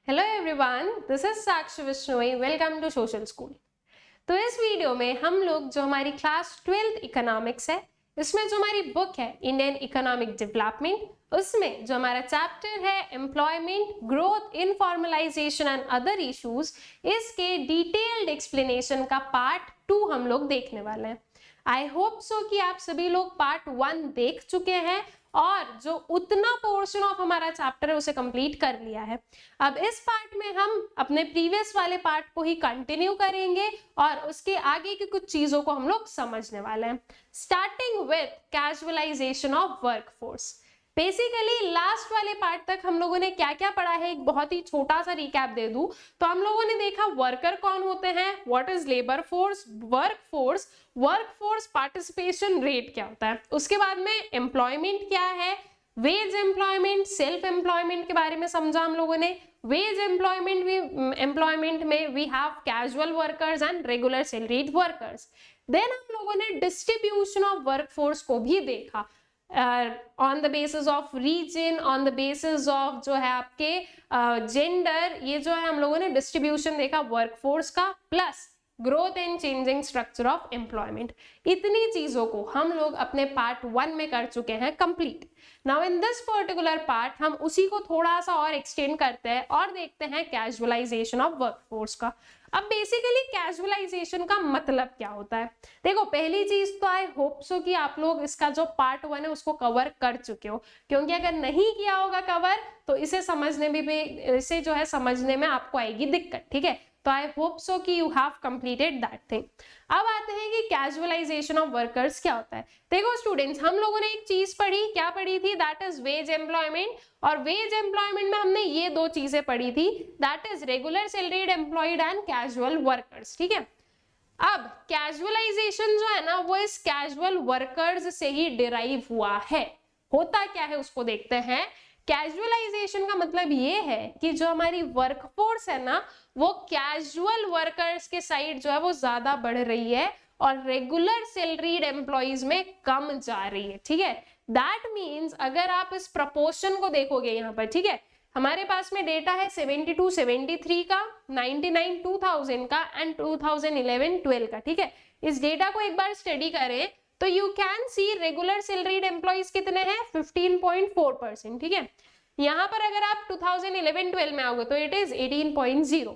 Hello everyone, this is Sakshi Vishnoi. Welcome to social school. तो इस video में हम लोग जो हमारी क्लास 12th इकोनॉमिक्स है, इसमें जो हमारी बुक है इंडियन इकोनॉमिक डेवलपमेंट, उसमें जो हमारा चैप्टर है employment, growth, informalization and other issues, इसके डिटेल्ड एक्सप्लेनेशन का पार्ट 2 हम लोग देखने वाले हैं। आई होप सो कि आप सभी लोग पार्ट 1 देख चुके हैं और जो उतना पोर्शन ऑफ हमारा चैप्टर है उसे कंप्लीट कर लिया है। अब इस पार्ट में हम अपने प्रीवियस वाले पार्ट को ही कंटिन्यू करेंगे और उसके आगे की कुछ चीजों को हम लोग समझने वाले हैं, starting with casualisation of workforce. Basically last वाले पार्ट तक हम लोगों ने क्या क्या पढ़ा है, एक बहुत ही छोटा सा रिकैप दे दूं तो हम लोगों ने देखा वर्कर कौन होते हैं, what is labour force, workforce participation rate क्या होता है, उसके बाद में एम्प्लॉयमेंट क्या है, वेज एम्प्लॉयमेंट, सेल्फ एम्प्लॉयमेंट के बारे में समझा हम लोगों ने। वेज एम्प्लॉयमेंट में we have casual workers and regular salaried workers. Then हम लोगों ने डिस्ट्रीब्यूशन ऑफ वर्कफोर्स को भी देखा on the basis of region, on the basis of जो है आपके जेंडर, ये जो है हम लोगों ने डिस्ट्रीब्यूशन देखा वर्कफोर्स का, plus growth and changing structure of employment. इतनी चीजों को हम लोग अपने पार्ट 1 में कर चुके हैं complete. Now in this particular part हम उसी को थोड़ा सा और एक्सटेंड करते हैं और देखते हैं कैजुअलाइजेशन ऑफ वर्कफोर्स का। अब बेसिकली कैजुअलाइजेशन का मतलब क्या होता है, देखो पहली चीज तो आई होप सो कि आप लोग इसका जो पार्ट 1 है उसको कवर कर चुके हो, क्योंकि अगर नहीं किया होगा कवर तो इसे समझने इसे जो है समझने में आपको आएगी दिक्कत, ठीक है। तो आई होप सो कि you have completed that thing. अब आते हैं कि कैजुअलाइजेशन ऑफ वर्कर्स क्या होता है। देखो स्टूडेंट्स, हम लोगों ने एक चीज पढ़ी, क्या पढ़ी थी, दैट इज वेज एम्प्लॉयमेंट। और वेज एम्प्लॉयमेंट में हमने ये दो चीजें पढ़ी थी, that is regular salaried employed and casual workers, ठीक है। अब कैजुअलाइजेशन जो है ना वो इस कैजुअल वर्कर्स से ही डिराइव हुआ है। होता क्या है उसको देखते हैं। कैजुअलाइजेशन का मतलब ये है कि जो हमारी वर्कफोर्स है ना वो कैजुअल वर्कर्स के साइड जो है वो ज्यादा बढ़ रही है और रेगुलर सैलरीड एम्प्लॉइज में कम जा रही है, ठीक है। दैट मीन्स अगर आप इस प्रपोर्शन को देखोगे यहाँ पर, ठीक है, हमारे पास में डेटा है 72 73 का, 99 2000 का एंड 2011 12 का, ठीक है। इस डेटा को एक बार स्टडी करें तो you can see regular salaried employees कितने हैं 15.4%, ठीक है। यहां पर अगर आप 2011-12 में आओगे तो इट इज 18.0।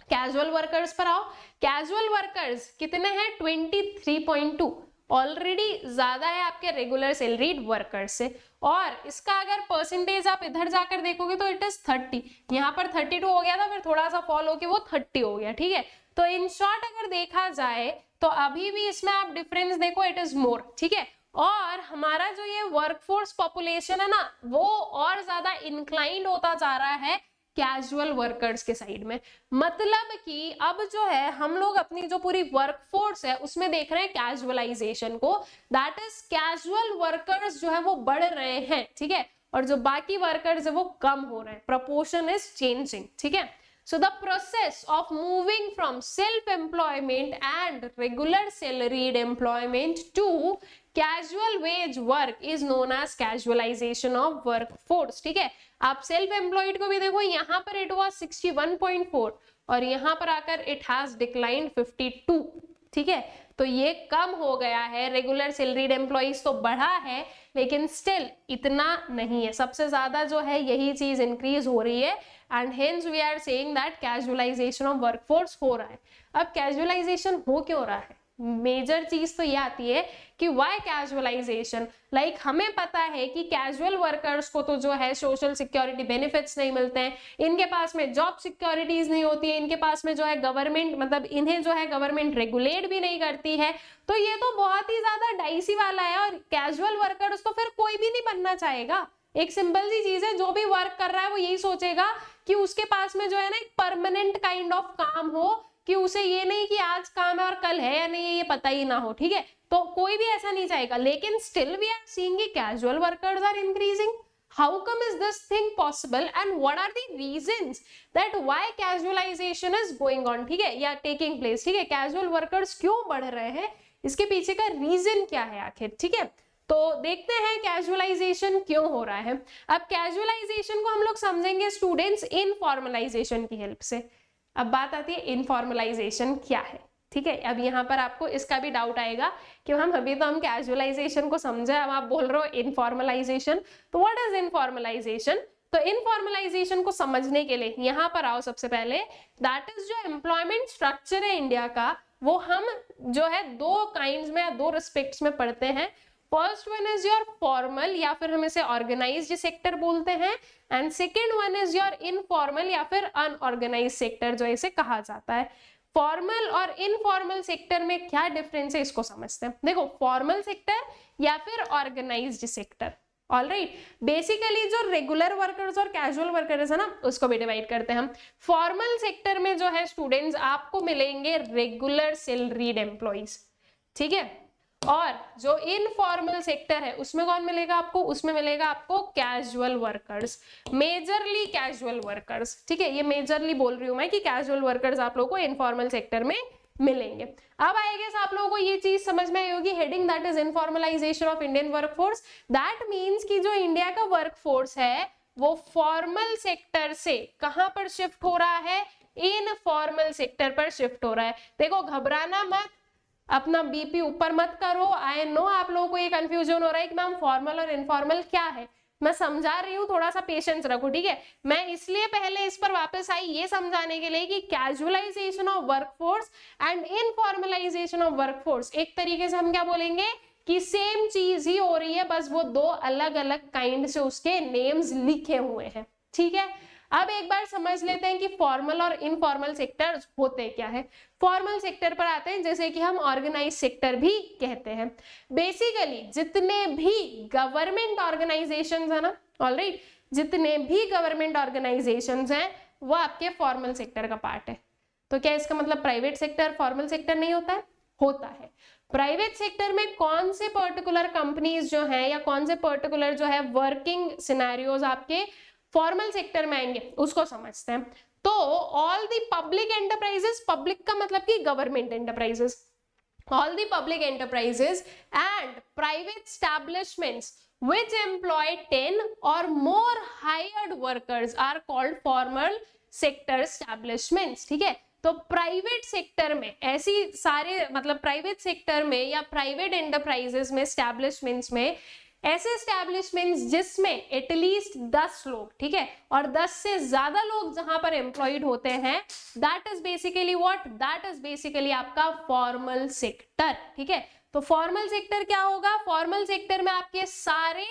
कैजुअल वर्कर्स पर आओ, कैजुअल वर्कर्स कितने हैं 23.2, ऑलरेडी ज्यादा है आपके रेगुलर सैलरीड वर्कर्स से। और इसका अगर परसेंटेज आप इधर जाकर देखोगे तो इट इज 30, यहाँ पर 32 हो गया था, फिर थोड़ा सा फॉल होके वो 30 हो गया, ठीक है। तो इन शॉर्ट अगर देखा जाए तो अभी भी इसमें आप डिफरेंस देखो, इट इज मोर, ठीक है। और हमारा जो ये वर्कफोर्स पॉपुलेशन है ना वो और ज्यादा इंक्लाइंड होता जा रहा है कैजुअल वर्कर्स के साइड में। मतलब कि अब जो है हम लोग अपनी जो पूरी वर्कफोर्स है उसमें देख रहे हैं कैजुअलाइजेशन को, दैट इज कैजुअल वर्कर्स जो है वो बढ़ रहे हैं, ठीक है, और जो बाकी वर्कर्स है वो कम हो रहे हैं, प्रपोर्शन इज चेंजिंग, ठीक है। So the process of moving from self-employment and regular salaried employment to casual wage work is known as casualization of workforce, ठीक है। आप सेल्फ एम्प्लॉयड को भी देखो, यहाँ पर इट वाज 61.4 और यहाँ पर आकर इट हैज डिक्लाइंड 52, ठीक है। तो ये कम हो गया है, रेगुलर सैलरीड एम्प्लॉइज तो बढ़ा है लेकिन स्टिल इतना नहीं है, सबसे ज्यादा जो है यही चीज इंक्रीज हो रही है and hence we are saying that casualization of workforce हो रहा है। अब कैजुअलाइजेशन हो क्यों रहा है, मेजर चीज तो ये आती है कि व्हाई कैजुअलाइजेशन, लाइक हमें पता है कि कैजुअल वर्कर्स को तो जो है सोशल सिक्योरिटी बेनिफिट्स नहीं मिलते हैं, इनके पास में जॉब सिक्योरिटीज नहीं होती है, इनके पास में जो है गवर्नमेंट मतलब इन्हें जो है गवर्नमेंट रेगुलेट भी नहीं करती है, तो ये तो बहुत ही ज्यादा डाइसी वाला है। और कैजुअल वर्कर्स तो फिर कोई भी नहीं बनना चाहेगा, एक सिंपल सी चीज है, जो भी वर्क कर रहा है वो यही सोचेगा कि उसके पास में जो है ना एक परमानेंट काइंड ऑफ काम हो, कि उसे ये नहीं कि आज काम है और कल है या नहीं है ये पता ही ना हो, ठीक है। तो कोई भी ऐसा नहीं चाहेगा, लेकिन still we are seeing casual workers are increasing. How come is this thing possible and what are the reasons that why casualization is going on, ठीक है, या टेकिंग प्लेस, ठीक है। कैजुअल वर्कर्स क्यों बढ़ रहे हैं, इसके पीछे का रीजन क्या है आखिर, ठीक है। तो देखते हैं कैजुअलाइजेशन क्यों हो रहा है। अब कैजुअलाइजेशन को हम लोग समझेंगे स्टूडेंट्स इनफॉर्मलाइजेशन की हेल्प से। अब बात आती है इनफॉर्मलाइजेशन क्या है, ठीक है। अब यहाँ पर आपको इसका भी डाउट आएगा कि हम अभी तो हम कैजुअलाइजेशन को समझे, अब आप बोल रहे हो इनफॉर्मलाइजेशन, तो व्हाट इज इनफॉर्मलाइजेशन। तो इनफॉर्मलाइजेशन को समझने के लिए यहाँ पर आओ। सबसे पहले दैट इज जो एम्प्लॉयमेंट स्ट्रक्चर है इंडिया का, वो हम जो है दो काइंड्स में, दो रिस्पेक्ट्स में पढ़ते हैं। First one is your formal या फिर हम इसे ऑर्गेनाइज्ड सेक्टर बोलते हैं, and second one is your informal या फिर अनऑर्गेनाइज्ड सेक्टर जो इसे कहा जाता है। फॉर्मल और इनफॉर्मल सेक्टर में क्या डिफरेंस है इसको समझते हैं। देखो, फॉर्मल सेक्टर या फिर ऑर्गेनाइज्ड सेक्टर, ऑलराइट, बेसिकली जो रेगुलर वर्कर्स और कैजुअल वर्कर्स है ना, उसको भी डिवाइड करते हैं हम। फॉर्मल सेक्टर में जो है स्टूडेंट्स आपको मिलेंगे रेगुलर सैलरीड एम्प्लॉइज, ठीक है। और जो इनफॉर्मल सेक्टर है उसमें कौन मिलेगा आपको, उसमें मिलेगा आपको casual workers, majorly casual workers, ठीक है। ये मेजरली बोल रही हूं मैं कि कैजुअल वर्कर्स आप लोगों को इनफॉर्मल सेक्टर में मिलेंगे। अब आई गेस आप लोगों को ये चीज समझ में आई होगी, heading that is informalisation of Indian workforce. That means कि जो इंडिया का वर्कफोर्स है वो फॉर्मल सेक्टर से कहां पर शिफ्ट हो रहा है, इनफॉर्मल सेक्टर पर शिफ्ट हो रहा है। देखो, घबराना मत, अपना बीपी ऊपर मत करो। आई नो आप लोगों को ये कंफ्यूजन हो रहा है कि मैम फॉर्मल और इनफॉर्मल क्या है, मैं समझा रही हूँ, थोड़ा सा पेशेंस रखो, ठीक है। मैं इसलिए पहले इस पर वापस आई ये समझाने के लिए कि casualisation of workforce and informalisation of workforce एक तरीके से हम क्या बोलेंगे कि सेम चीज ही हो रही है, बस वो दो अलग अलग काइंड से उसके नेम्स लिखे हुए हैं, ठीक है। अब एक बार समझ लेते हैं कि फॉर्मल और इनफॉर्मल सेक्टर होते क्या है। फॉर्मल सेक्टर पर आते हैं, जैसे कि हम ऑर्गेनाइज सेक्टर भी कहते हैं। बेसिकली जितने भी गवर्नमेंट ऑर्गेनाइजेशंस है ना, ऑलराइट, जितने भी गवर्नमेंट ऑर्गेनाइजेशंस हैं वो आपके फॉर्मल सेक्टर का पार्ट है। तो क्या इसका मतलब प्राइवेट सेक्टर फॉर्मल सेक्टर नहीं होता है? होता है। प्राइवेट सेक्टर में कौन से पर्टिकुलर कंपनीज जो है या कौन से पर्टिकुलर जो है वर्किंग सिनेरियोज आपके फॉर्मल सेक्टर में आएंगे उसको समझते हैं। तो all the public enterprises, public का मतलब कि government enterprises, all the public enterprises and private establishments which employ 10 or more hired workers are called formal sector establishments, ठीक है। तो प्राइवेट सेक्टर में ऐसी सारे मतलब प्राइवेट सेक्टर में या प्राइवेट एंटरप्राइजेस में, एस्टैब्लिशमेंट्स में, ऐसे एस्टैब्लिशमेंट्स जिसमें एटलीस्ट 10 लोग, ठीक है, और 10 से ज्यादा लोग जहां पर एम्प्लॉयड होते हैं, that is basically what, that is basically आपका फॉर्मल सेक्टर, ठीक है। तो फॉर्मल सेक्टर क्या होगा, फॉर्मल सेक्टर में आपके सारे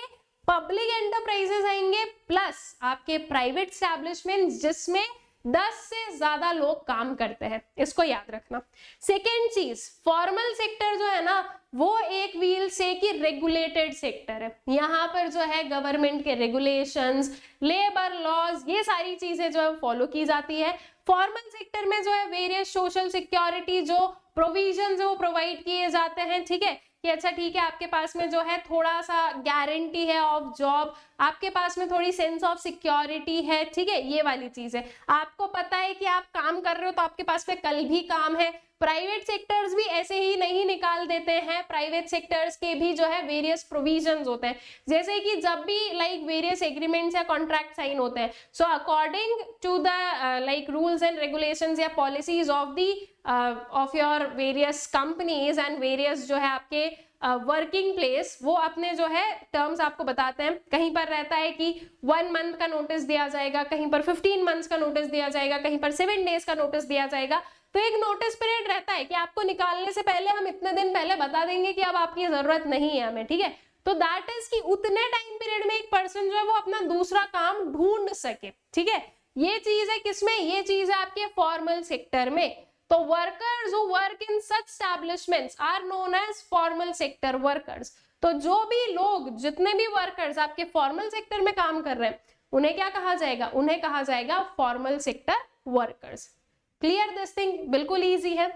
पब्लिक एंटरप्राइजेस आएंगे प्लस आपके प्राइवेट एस्टैब्लिशमेंट्स जिसमें 10 से ज्यादा लोग काम करते हैं, इसको याद रखना। सेकेंड चीज, फॉर्मल सेक्टर जो है ना वो एक व्हील से कि रेगुलेटेड सेक्टर है। यहाँ पर जो है गवर्नमेंट के रेगुलेशंस, लेबर लॉज, ये सारी चीजें जो है फॉलो की जाती है। फॉर्मल सेक्टर में जो है वेरियस सोशल सिक्योरिटी जो प्रोविजंस है वो प्रोवाइड किए जाते हैं, ठीक है, कि अच्छा ठीक है आपके पास में जो है थोड़ा सा गारंटी है ऑफ जॉब, आपके पास में थोड़ी सेंस ऑफ सिक्योरिटी है, ठीक है, ये वाली चीज है। आपको पता है कि आप काम कर रहे हो तो आपके पास में कल भी काम है। प्राइवेट सेक्टर्स भी ऐसे ही नहीं निकाल देते हैं, प्राइवेट सेक्टर्स के भी जो है वेरियस प्रोविजंस होते हैं, जैसे कि जब भी लाइक वेरियस एग्रीमेंट्स या कॉन्ट्रैक्ट साइन होते हैं, so according to the like rules and regulations या policies of the of your various companies and various जो है आपके वर्किंग प्लेस, वो अपने जो है टर्म्स आपको बताते हैं। कहीं पर रहता है कि 1 मंथ का नोटिस दिया जाएगा, कहीं पर 15 मंथ्स का नोटिस दिया जाएगा, कहीं पर 7 डेज का नोटिस दिया जाएगा। तो एक नोटिस पीरियड रहता है कि आपको निकालने से पहले हम इतने दिन पहले बता देंगे कि अब आपकी जरूरत नहीं है हमें, ठीक है। तो दैट इज कि उतने टाइम पीरियड में एक पर्सन जो है वो अपना दूसरा काम ढूंढ सके, ठीक है। ये चीज है किसमें, ये चीज है आपके फॉर्मल सेक्टर में। तो workers who work in such establishments are known as formal sector workers. तो जो भी लोग, जितने भी वर्कर्स आपके फॉर्मल सेक्टर में काम कर रहे हैं उन्हें क्या कहा जाएगा, उन्हें कहा जाएगा formal sector workers. Clear this thing, बिल्कुल इजी है।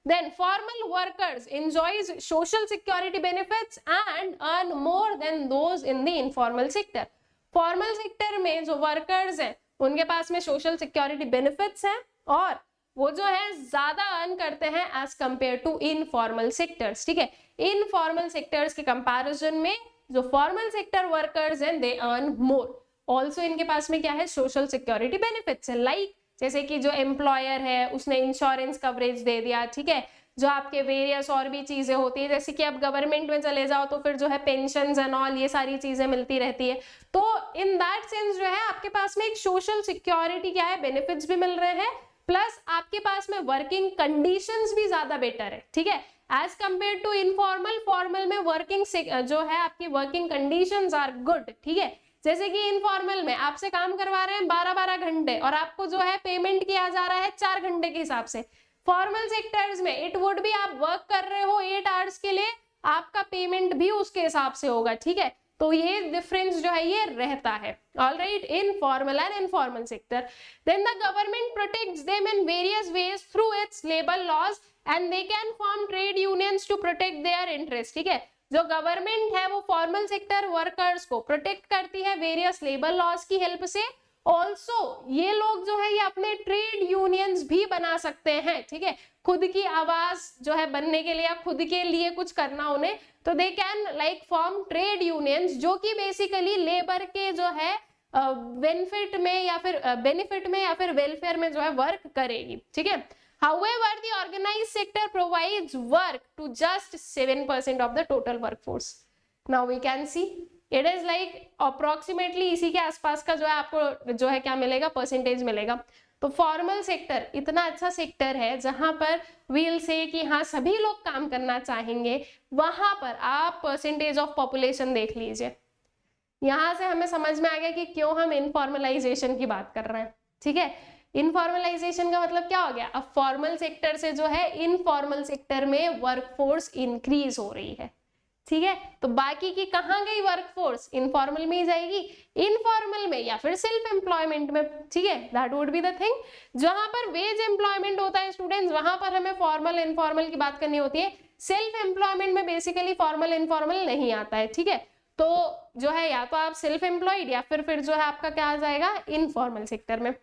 Then formal workers enjoys social security benefits and earn more than those in the informal sector. Formal sector में जो वर्कर्स हैं उनके पास में सोशल सिक्योरिटी बेनिफिट्स हैं और वो जो है ज्यादा अर्न करते हैं as compare to informal sectors, ठीक है। इनफॉर्मल सेक्टर्स के कंपैरिजन में जो फॉर्मल सेक्टर वर्कर्स हैं दे अर्न मोर। ऑल्सो इनके पास में क्या है, सोशल सिक्योरिटी बेनिफिट्स है, लाइक जैसे कि जो एम्प्लॉयर है उसने इंश्योरेंस कवरेज दे दिया, ठीक है, जो आपके वेरियस और भी चीजें होती है, जैसे कि आप गवर्नमेंट में चले जाओ तो फिर जो है पेंशन एंड ऑल ये सारी चीजें मिलती रहती है। तो इन दैट सेंस जो है आपके पास में एक सोशल सिक्योरिटी क्या है, बेनिफिट्स भी मिल रहे हैं, प्लस आपके पास में वर्किंग कंडीशंस भी ज्यादा बेटर है, ठीक है, as compare to informal. Formal में वर्किंग जो है आपकी वर्किंग कंडीशंस आर गुड, ठीक है, जैसे कि इनफॉर्मल में आपसे काम करवा रहे हैं 12-12 घंटे और आपको जो है पेमेंट किया जा रहा है 4 घंटे के हिसाब से। फॉर्मल सेक्टर्स में इट वुड भी आप वर्क कर रहे हो 8 आवर्स के लिए, आपका पेमेंट भी उसके हिसाब से होगा, ठीक है, तो ये डिफरेंस जो है ये रहता है। Alright, in formal and informal sector, then the government protects them in various ways through its labour laws and they can form trade unions to protect their interest, ठीक है, जो गवर्नमेंट है वो फॉर्मल सेक्टर वर्कर्स को protect करती है various labour laws की help से। ऑल्सो ये लोग जो है ये अपने ट्रेड यूनियंस भी बना सकते हैं, ठीक है, खुद की आवाज जो है बनने के लिए या खुद के लिए कुछ करना उन्हें, तो they can like form trade unions जो कि बेसिकली लेबर के जो है बेनिफिट में या फिर वेलफेयर में जो है वर्क करेगी, ठीक है। However, the organized sector provides work to just 7% of the total workforce. Now we can see it is like approximately इसी के आसपास का जो है आपको जो है क्या मिलेगा, परसेंटेज मिलेगा। तो फॉर्मल सेक्टर इतना अच्छा सेक्टर है जहां पर we'll say कि हाँ सभी लोग काम करना चाहेंगे, वहां पर आप परसेंटेज ऑफ पॉपुलेशन देख लीजिए। यहां से हमें समझ में आ गया कि क्यों हम इनफॉर्मलाइजेशन की बात कर रहे हैं, ठीक है। इनफॉर्मलाइजेशन का मतलब क्या हो गया, अब फॉर्मल सेक्टर से जो है इनफॉर्मल सेक्टर में वर्कफोर्स इंक्रीज हो रही है, ठीक है, तो बाकी की कहां गई वर्कफोर्स, इनफॉर्मल में ही जाएगी, इनफॉर्मल में या फिर सेल्फ एम्प्लॉयमेंट में, ठीक है, that would be the thing. जहां पर वेज एम्प्लॉयमेंट होता है स्टूडेंट्स, वहां पर हमें फॉर्मल इनफॉर्मल की बात करनी होती है। सेल्फ एम्प्लॉयमेंट में बेसिकली फॉर्मल इनफॉर्मल नहीं आता है, ठीक है, तो जो है या तो आप सेल्फ एम्प्लॉयड या फिर जो है आपका क्या आ जाएगा, इनफॉर्मल सेक्टर में।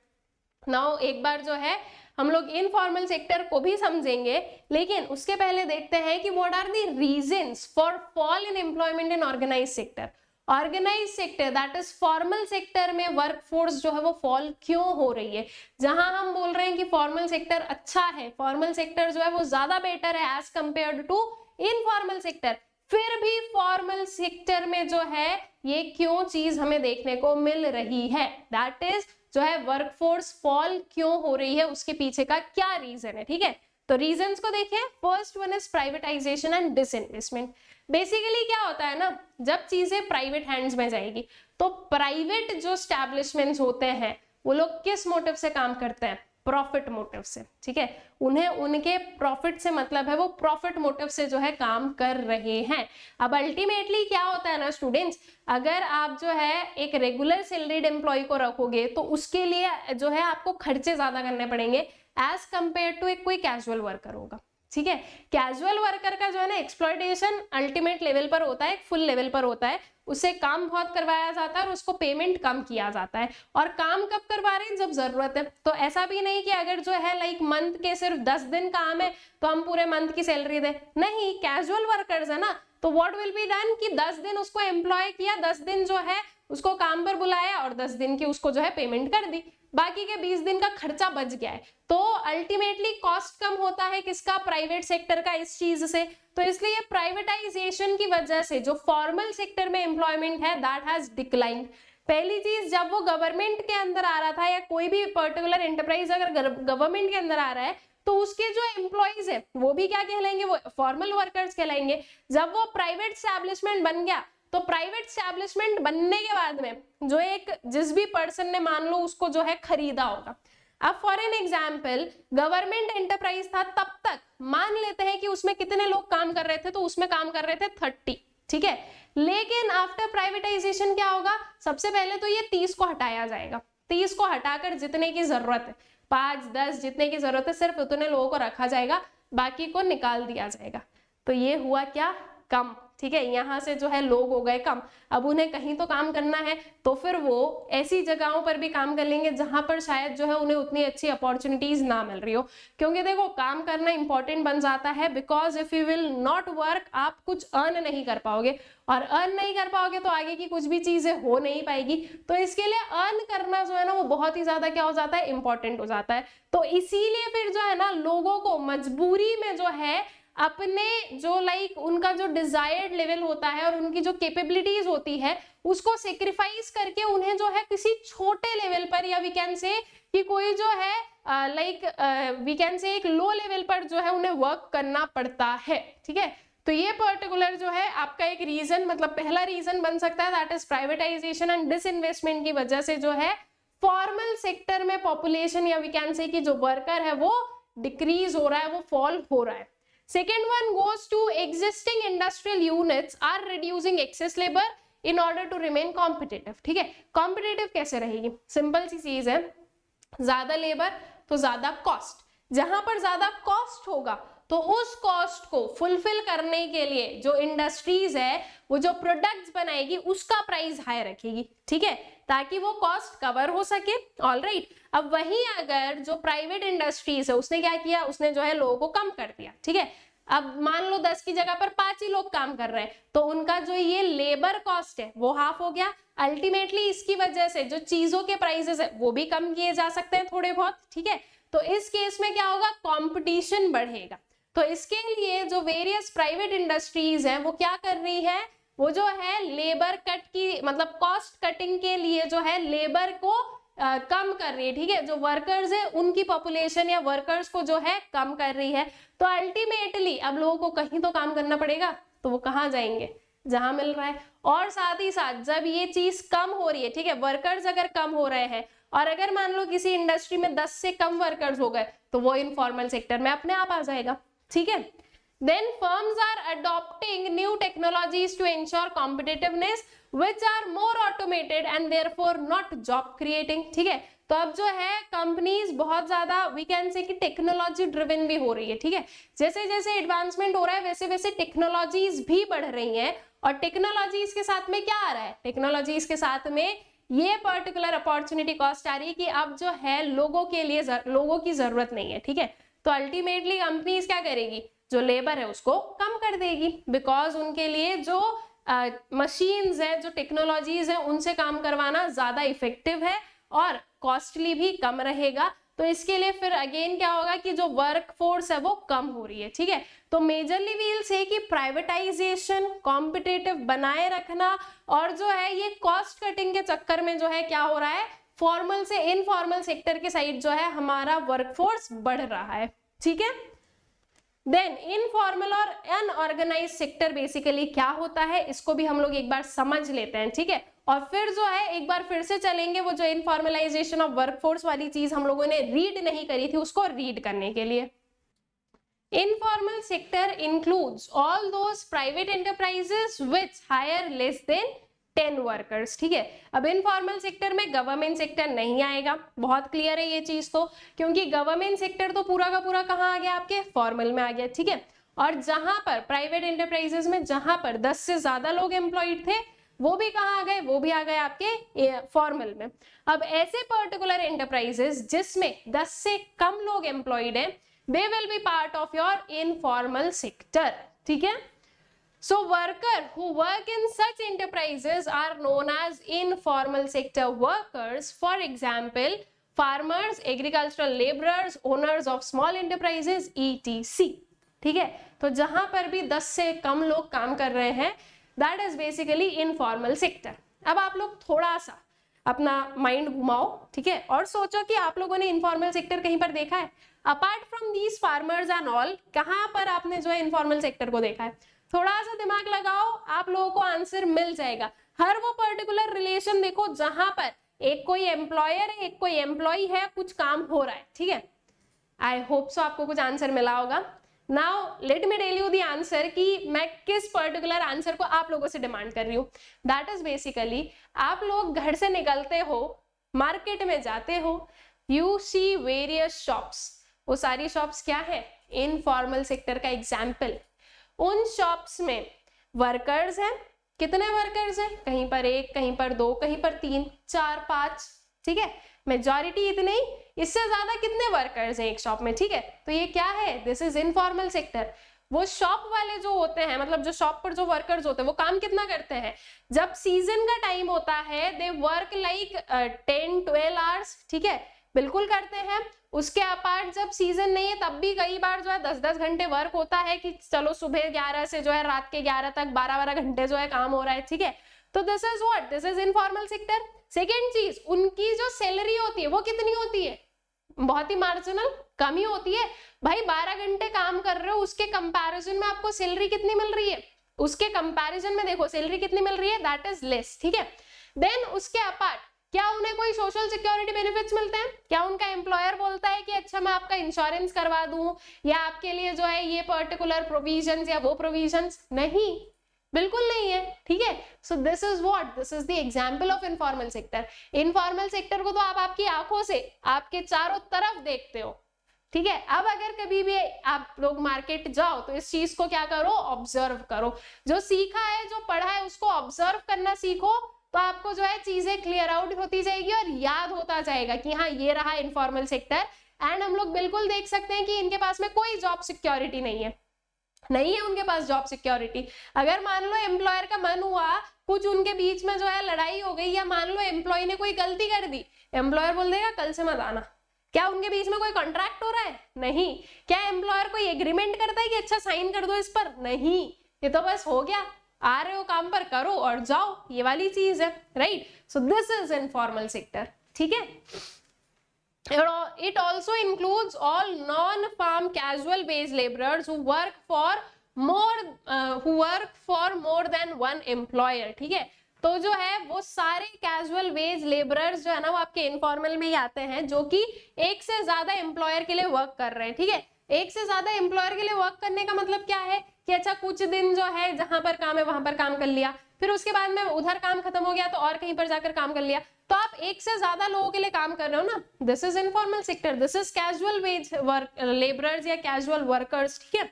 नाउ एक बार जो है हम लोग इनफॉर्मल सेक्टर को भी समझेंगे, लेकिन उसके पहले देखते हैं कि what are the reasons for fall in employment in organised sector. Organised sector that is formal sector में वर्कफोर्स जो है वो फॉल क्यों हो रही है। जहां हम बोल रहे हैं कि फॉर्मल सेक्टर अच्छा है, फॉर्मल सेक्टर जो है वो ज्यादा बेटर है as compared to informal sector, फिर भी फॉर्मल सेक्टर में जो है ये क्यों चीज हमें देखने को मिल रही है, दैट इज जो है वर्कफोर्स फॉल क्यों हो रही है, उसके पीछे का क्या रीजन है, ठीक है। तो रीजंस को देखें, first one is privatisation and disinvestment. Basically क्या होता है ना, जब चीजें प्राइवेट हैंड्स में जाएगी तो प्राइवेट जो एस्टैब्लिशमेंट्स होते हैं वो लोग किस मोटिव से काम करते हैं, प्रॉफिट मोटिव से, ठीक है, उन्हें उनके प्रॉफिट से मतलब है, वो प्रॉफिट मोटिव से जो है काम कर रहे हैं। अब अल्टीमेटली क्या होता है ना स्टूडेंट्स, अगर आप जो है एक रेगुलर सैलरीड एम्प्लॉय को रखोगे तो उसके लिए जो है आपको खर्चे ज्यादा करने पड़ेंगे एज कंपेयर टू एक कोई कैजुअल वर्कर होगा, ठीक है। कैजुअल वर्कर का जो है ना एक्सप्लॉयटेशन अल्टीमेट लेवल पर होता है, फुल लेवल पर होता है, उससे काम बहुत करवाया जाता है और उसको पेमेंट कम किया जाता है, और काम कब करवा रहे हैं, जब जरूरत है। तो ऐसा भी नहीं कि अगर जो है लाइक मंथ के सिर्फ 10 दिन काम है तो हम पूरे मंथ की सैलरी दे, नहीं, कैजुअल वर्कर्स है ना, तो व्हाट विल बी डन कि 10 दिन उसको एम्प्लॉय किया, 10 दिन जो है उसको काम पर बुलाया और 10 दिन की उसको जो है पेमेंट कर दी, बाकी के 20 दिन का खर्चा बच गया है। तो अल्टीमेटली कॉस्ट कम होता है किसका, प्राइवेट सेक्टर का, इस चीज से। तो इसलिए प्राइवेटाइजेशन की वजह से जो फॉर्मल सेक्टर में एम्प्लॉयमेंट है दैट हैज डिक्लाइंड। पहली चीज, जब वो गवर्नमेंट के अंदर आ रहा था या कोई भी पर्टिकुलर एंटरप्राइज अगर गवर्नमेंट के अंदर आ रहा है तो उसके जो एम्प्लॉइज है वो भी क्या कहलाएंगे, वो फॉर्मल वर्कर्स कहलाएंगे। जब वो प्राइवेट एस्टैब्लिशमेंट बन गया तो प्राइवेट एस्टैब्लिशमेंट बनने के बाद में जो एक जिस भी पर्सन ने मान लो उसको जो है खरीदा होगा, अब for an example government enterprise था, तब तक मान लेते हैं कि उसमें कितने लोग काम कर रहे थे, तो उसमें काम कर रहे थे 30, ठीक है। लेकिन आफ्टर प्राइवेटाइजेशन क्या होगा, सबसे पहले तो ये 30 को हटाया जाएगा, 30 को हटाकर जितने की जरूरत है, 5-10 जितने की जरूरत है सिर्फ उतने लोगों को रखा जाएगा, बाकी को निकाल दिया जाएगा। तो ये हुआ क्या, कम। ठीक है, यहाँ से जो है लोग हो गए कम, अब उन्हें कहीं तो काम करना है, तो फिर वो ऐसी जगहों पर भी काम कर लेंगे जहां पर शायद जो है उन्हें उतनी अच्छी अपॉर्चुनिटीज ना मिल रही हो। क्योंकि देखो काम करना इंपॉर्टेंट बन जाता है, because if you will not work आप कुछ अर्न नहीं कर पाओगे, और अर्न नहीं कर पाओगे तो आगे की कुछ भी चीजें हो नहीं पाएगी। तो इसके लिए अर्न करना जो है ना वो बहुत ही ज्यादा क्या हो जाता है, इंपॉर्टेंट हो जाता है। तो इसीलिए फिर जो है ना लोगों को मजबूरी में जो है अपने जो उनका जो डिजायर्ड लेवल होता है और उनकी जो कैपेबिलिटीज होती है उसको सेक्रीफाइस करके उन्हें जो है किसी छोटे लेवल पर, या वी कैन से कि कोई जो है वी कैन से एक लो लेवल पर जो है उन्हें वर्क करना पड़ता है। ठीक है, तो ये पर्टिकुलर जो है आपका एक रीजन, मतलब पहला रीजन बन सकता है, that is privatisation and disinvestment की वजह से जो है फॉर्मल सेक्टर में पॉपुलेशन, या वी कैन से कि जो वर्कर है वो डिक्रीज हो रहा है, वो फॉल हो रहा है। Second one goes to existing industrial units are reducing excess labor in order to remain competitive। ठीक है, competitive कैसे रहेगी, सिंपल सी चीज है, ज्यादा लेबर तो ज्यादा कॉस्ट, जहां पर ज्यादा कॉस्ट होगा तो उस कॉस्ट को फुलफिल करने के लिए जो इंडस्ट्रीज है वो जो प्रोडक्ट्स बनाएगी उसका प्राइस हाई रखेगी। ठीक है, ताकि वो कॉस्ट कवर हो सके। ऑलराइट, अब वहीं अगर जो प्राइवेट इंडस्ट्रीज है उसने क्या किया, उसने जो है लोगों को कम कर दिया। ठीक है, अब मान लो 10 की जगह पर 5 ही लोग काम कर रहे हैं, तो उनका जो ये लेबर कॉस्ट है वो हाफ हो गया। अल्टीमेटली इसकी वजह से जो चीजों के प्राइसेस है वो भी कम किए जा सकते हैं थोड़े बहुत। ठीक है, तो इस केस में क्या होगा, कंपटीशन बढ़ेगा। तो इसके लिए जो वेरियस प्राइवेट इंडस्ट्रीज हैं वो क्या कर रही है, वो जो है लेबर कट की, मतलब कॉस्ट कटिंग के लिए जो है लेबर को कम कर रही है। ठीक है, जो वर्कर्स है उनकी पॉपुलेशन या वर्कर्स को जो है कम कर रही है। तो अल्टीमेटली अब लोगों को कहीं तो काम करना पड़ेगा, तो वो कहाँ जाएंगे, जहां मिल रहा है। और साथ ही साथ जब ये चीज कम हो रही है, ठीक है, वर्कर्स अगर कम हो रहे हैं, और अगर मान लो किसी इंडस्ट्री में 10 से कम वर्कर्स हो गए तो वो इनफॉर्मल सेक्टर में अपने आप आ जाएगा। ठीक है, then firms are adopting new technologies to ensure competitiveness which are more automated and therefore not job creating। ठीक है, तो अब जो है कंपनीज बहुत ज्यादा वी कैन से कि टेक्नोलॉजी ड्रिवन भी हो रही है। ठीक है, जैसे जैसे एडवांसमेंट हो रहा है वैसे वैसे टेक्नोलॉजीज भी बढ़ रही हैं, और टेक्नोलॉजीज के साथ में क्या आ रहा है, टेक्नोलॉजीज के साथ में ये पर्टिकुलर अपॉर्चुनिटी कॉस्ट आ रही है कि अब जो है लोगों के लिए लोगों की जरूरत नहीं है। ठीक है, तो अल्टीमेटली कंपनीज क्या करेगी, जो लेबर है उसको कम कर देगी, बिकॉज उनके लिए जो मशीन्स है, जो टेक्नोलॉजीज है, उनसे काम करवाना ज्यादा इफेक्टिव है और कॉस्टली भी कम रहेगा। तो इसके लिए फिर अगेन क्या होगा कि जो वर्क फोर्स है वो कम हो रही है। ठीक है, तो मेजरली वील से कि प्राइवेटाइजेशन, कॉम्पिटिटिव बनाए रखना, और जो है ये कॉस्ट कटिंग के चक्कर में जो है क्या हो रहा है, फॉर्मल से इनफॉर्मल सेक्टर के साइड जो है हमारा वर्कफोर्स बढ़ रहा है। ठीक है, देन इनफॉर्मल और अनऑर्गेनाइज सेक्टर बेसिकली क्या होता है, इसको भी हम लोग एक बार समझ लेते हैं। ठीक है, और फिर जो है एक बार फिर से चलेंगे वो जो इनफॉर्मलाइजेशन ऑफ वर्कफोर्स वाली चीज हम लोगों ने रीड नहीं करी थी उसको रीड करने के लिए। Informal sector includes all those private enterprises which hire less than 10 workers. ठीक है, अब इनफॉर्मल सेक्टर में गवर्नमेंट सेक्टर नहीं आएगा, बहुत क्लियर है ये चीज तो, क्योंकि गवर्नमेंट सेक्टर तो पूरा का पूरा कहाँ आ गया, आपके फॉर्मल में आ गया। ठीक है, और जहां पर प्राइवेट एंटरप्राइजेस में जहां पर 10 से ज्यादा लोग एम्प्लॉयड थे वो भी कहाँ आ गए, वो भी आ गए आपके फॉर्मल में। अब ऐसे पर्टिकुलर एंटरप्राइजेस जिसमें 10 से कम लोग एम्प्लॉयड हैं, they will be part of your informal sector. ठीक है, so worker who work in such enterprises are known as informal sector workers, for example farmers, agricultural laborers, owners of small enterprises etc। ठीक है, तो जहां पर भी 10 से कम लोग काम कर रहे हैं that is basically informal sector। अब आप लोग थोड़ा सा अपना माइंड घुमाओ, ठीक है, और सोचो कि आप लोगों ने इनफॉर्मल सेक्टर कहीं पर देखा है, apart from these farmers and all, कहां पर आपने जो है इनफॉर्मल सेक्टर को देखा है, थोड़ा सा दिमाग लगाओ, आप लोगों को आंसर मिल जाएगा। हर वो पर्टिकुलर रिलेशन देखो जहां पर एक कोई एम्प्लॉयर है, एक कोई एम्प्लॉय है, कुछ काम हो रहा है। ठीक है, आई होप सो आपको कुछ आंसर मिला होगा। Now let me tell you the answer कि मैं किस पर्टिकुलर आंसर को आप लोगों से डिमांड कर रही हूँ। दैट इज बेसिकली आप लोग घर से निकलते हो, मार्केट में जाते हो, यू सी वेरियस शॉप्स, वो सारी शॉप्स क्या है, इनफॉर्मल सेक्टर का एग्जाम्पल। उन शॉप्स में वर्कर्स हैं, कितने वर्कर्स हैं, कहीं पर 1, कहीं पर 2, कहीं पर 3, 4, 5, ठीक है, मेजॉरिटी इतने ही, इससे ज्यादा कितने वर्कर्स हैं एक शॉप में, ठीक है। तो ये क्या है, दिस इज इनफॉर्मल सेक्टर। वो शॉप वाले जो होते हैं, मतलब जो शॉप पर जो वर्कर्स होते हैं, वो काम कितना करते हैं, जब सीजन का टाइम होता है दे वर्क लाइक 10-12 आवर्स, ठीक है, बिल्कुल करते हैं। उसके अपार्ट जब सीजन नहीं है तब भी कई बार जो है 10-10 घंटे वर्क होता है, कि चलो सुबह 11 से जो है रात के 11 तक 12-12 घंटे जो है काम हो रहा है, ठीक है। तो this is what, this is informal sector. Second चीज, उनकी जो सैलरी होती है वो कितनी होती है, बहुत ही मार्जिनल, कम ही होती है। भाई 12 घंटे काम कर रहे हो, उसके कंपैरिजन में आपको सैलरी कितनी मिल रही है, उसके कंपैरिजन में देखो सैलरी कितनी मिल रही है, दैट इज लेस, ठीक है। देन उसके अपार्ट क्या उन्हें कोई सोशल सिक्योरिटी बेनिफिट्स मिलते हैं, क्या उनका एम्प्लॉयर बोलता है कि अच्छा मैं आपका इंश्योरेंस करवा दूं, या आपके लिए जो है ये पर्टिकुलर प्रोविजंस या वो प्रोविजंस, नहीं, बिल्कुल नहीं है, ठीक है। So this is what, this is the example of informal sector. Informal sector को तो आप आपकी आंखों से आपके चारों तरफ देखते हो, ठीक है। अब अगर कभी भी आप लोग मार्केट जाओ तो इस चीज को क्या करो, ऑब्जर्व करो, जो सीखा है, जो पढ़ा है, उसको ऑब्जर्व करना सीखो, तो आपको जो है चीजें क्लियर आउट होती जाएगी और याद होता जाएगा कि हाँ ये रहा इनफॉर्मल सेक्टर। एंड हम लोग बिल्कुल देख सकते हैं कि इनके पास में कोई जॉब सिक्योरिटी नहीं है, नहीं है उनके पास जॉब सिक्योरिटी। अगर मान लो एम्प्लॉयर का मन हुआ, कुछ उनके बीच में जो है लड़ाई हो गई, या मान लो एम्प्लॉय ने कोई गलती कर दी, एम्प्लॉयर बोल देगा कल से मत आना। क्या उनके बीच में कोई कॉन्ट्रैक्ट हो रहा है, नहीं। क्या एम्प्लॉयर कोई एग्रीमेंट करता है कि अच्छा साइन कर दो इस पर, नहीं, ये तो बस हो गया, आ रहे हो काम पर करो और जाओ, ये वाली चीज है, right. So this is informal sector, ठीक है। It also includes all non-farm casual wage laborers who work for more than one employer, ठीक है। तो जो है वो सारे कैजुअल वेज लेबरर्स जो है ना वो आपके इनफॉर्मल में ही आते हैं, जो कि एक से ज्यादा एम्प्लॉयर के लिए वर्क कर रहे हैं, ठीक है। एक से ज्यादा एम्प्लॉयर के लिए वर्क करने का मतलब क्या है कि अच्छा कुछ दिन जो है जहां पर काम है वहां पर काम कर लिया, फिर उसके बाद में उधर काम खत्म हो गया तो और कहीं पर जाकर काम कर लिया, तो आप एक से ज्यादा लोगों के लिए काम कर रहे हो ना, this is informal sector, this is casual wage work labourers या कैजुअल वर्कर्स, ठीक है।